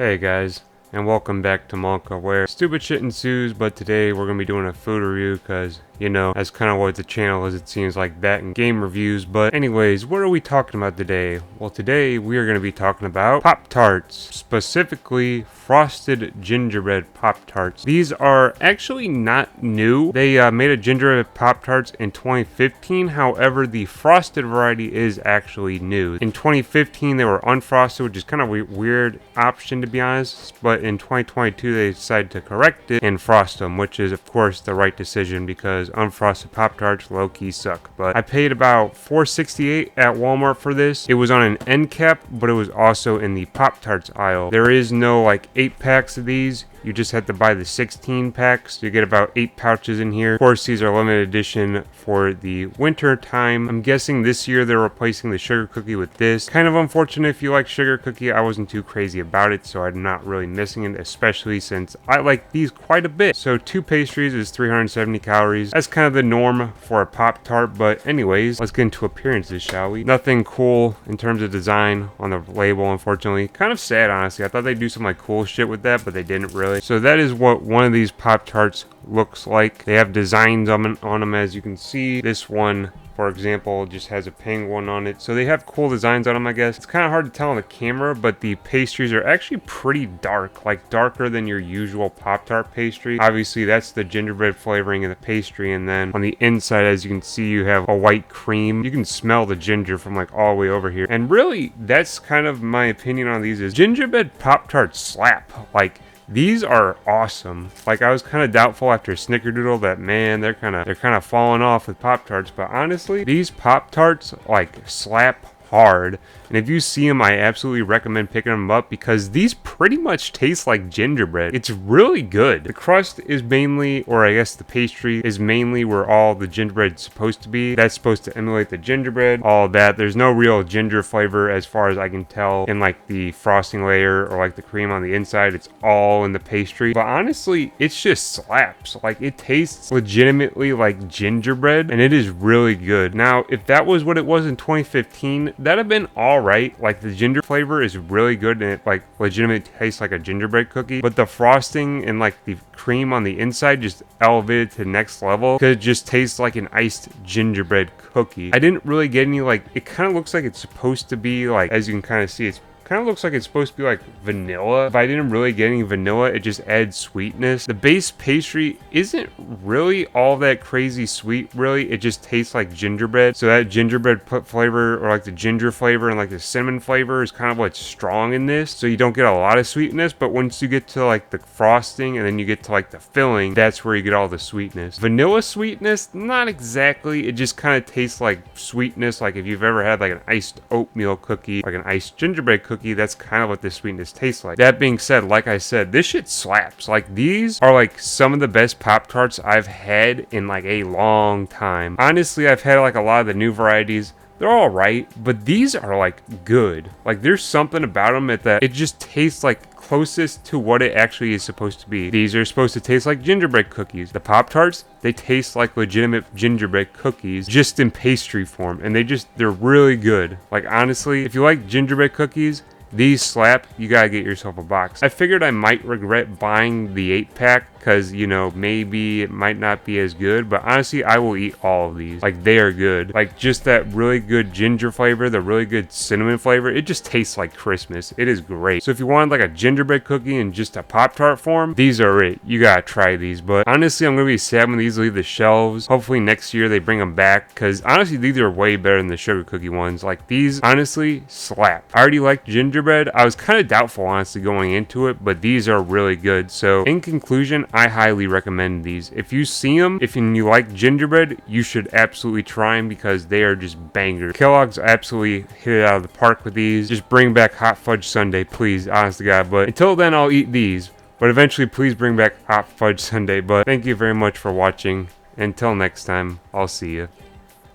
Hey guys, and welcome back to Monka, where stupid shit ensues, but today we're going to be doing a food review because, you know, that's kind of what the channel is. It seems like that and game reviews. But anyways, what are we talking about today? Well, today we are going to be talking about Pop Tarts, specifically frosted gingerbread Pop Tarts. These are actually not new. They made a gingerbread Pop Tarts in 2015. However, the frosted variety is actually new. In 2015, they were unfrosted, which is kind of a weird option to be honest. But in 2022, they decided to correct it and frost them, which is of course the right decision because unfrosted Pop Tarts low-key suck. But I paid about $4.68 at Walmart for this. It was on an end cap, but it was also in the Pop Tarts aisle. There is no like 8 packs of these. You just have to buy the 16 packs. You get about 8 pouches in here. Of course, these are limited edition for the winter time. I'm guessing this year they're replacing the sugar cookie with this. Kind of unfortunate if you like sugar cookie. I wasn't too crazy about it, so I'm not really missing it, especially since I like these quite a bit. So 2 pastries is 370 calories. That's kind of the norm for a Pop Tart, but anyways, let's get into appearances, shall we? Nothing cool in terms of design on the label, unfortunately. Kind of sad, honestly. I thought they'd do some like cool shit with that, but they didn't really. So that is what one of these Pop Tarts looks like. They have designs on them, as you can see. This one, for example, just has a penguin on it. So they have cool designs on them, I guess. It's kind of hard to tell on the camera, but the pastries are actually pretty dark, like darker than your usual Pop Tart pastry. Obviously, that's the gingerbread flavoring in the pastry, and then on the inside, as you can see, you have a white cream. You can smell the ginger from like all the way over here. And really, that's kind of my opinion on these is gingerbread Pop Tarts slap. Like, these are awesome. Like, I was kind of doubtful after Snickerdoodle that, man, they're kind of falling off with Pop Tarts, but honestly, these Pop Tarts like slap hard. And if you see them, I absolutely recommend picking them up because these pretty much taste like gingerbread. It's really good. The crust is mainly, or I guess the pastry is mainly where all the gingerbread is supposed to be. That's supposed to emulate the gingerbread, all of that. There's no real ginger flavor as far as I can tell in like the frosting layer or like the cream on the inside. It's all in the pastry. But honestly, it's just slaps. Like, it tastes legitimately like gingerbread and it is really good. Now, if that was what it was in 2015, that'd have been all right. Like, the ginger flavor is really good and it like legitimately tastes like a gingerbread cookie, but the frosting and like the cream on the inside just elevated to the next level because it just tastes like an iced gingerbread cookie. I didn't really get any, like, it kind of looks like it's supposed to be like, as you can kind of see, it's kind of looks like it's supposed to be like vanilla, but I didn't really get any vanilla. It just adds sweetness. The base pastry isn't really all that crazy sweet, really. It just tastes like gingerbread. So that gingerbread flavor, or like the ginger flavor and like the cinnamon flavor, is kind of what's strong in this. So you don't get a lot of sweetness, but once you get to like the frosting and then you get to like the filling, that's where you get all the sweetness. Vanilla sweetness, not exactly. It just kind of tastes like sweetness. Like if you've ever had like an iced oatmeal cookie, like an iced gingerbread cookie, that's kind of what this sweetness tastes like. That being said, like I said, this shit slaps. Like, these are like some of the best Pop Tarts I've had in like a long time. Honestly, I've had like a lot of the new varieties. They're all right, but these are like good. Like, there's something about them that it just tastes like closest to what it actually is supposed to be. These are supposed to taste like gingerbread cookies. The Pop Tarts, they taste like legitimate gingerbread cookies, just in pastry form, and they're really good. Like, honestly, if you like gingerbread cookies, these slap. You gotta get yourself a box. I figured I might regret buying the 8-pack because, you know, maybe it might not be as good, but honestly, I will eat all of these. Like, they are good. Like, just that really good ginger flavor, the really good cinnamon flavor, it just tastes like Christmas. It is great. So if you want like a gingerbread cookie in just a Pop-Tart form, these are it. You gotta try these. But honestly, I'm gonna be sad when these leave the shelves. Hopefully next year they bring them back, because honestly, these are way better than the sugar cookie ones. Like, these honestly slap. I already like gingerbread. I was kind of doubtful, honestly, going into it, but these are really good. So in conclusion, I highly recommend these. If you see them, if you like gingerbread, you should absolutely try them because they are just bangers. Kellogg's absolutely hit it out of the park with these. Just bring back hot fudge sundae, please, honest to God. But until then, I'll eat these. But eventually, please bring back hot fudge sundae. But thank you very much for watching. Until next time, I'll see you.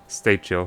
Stay chill.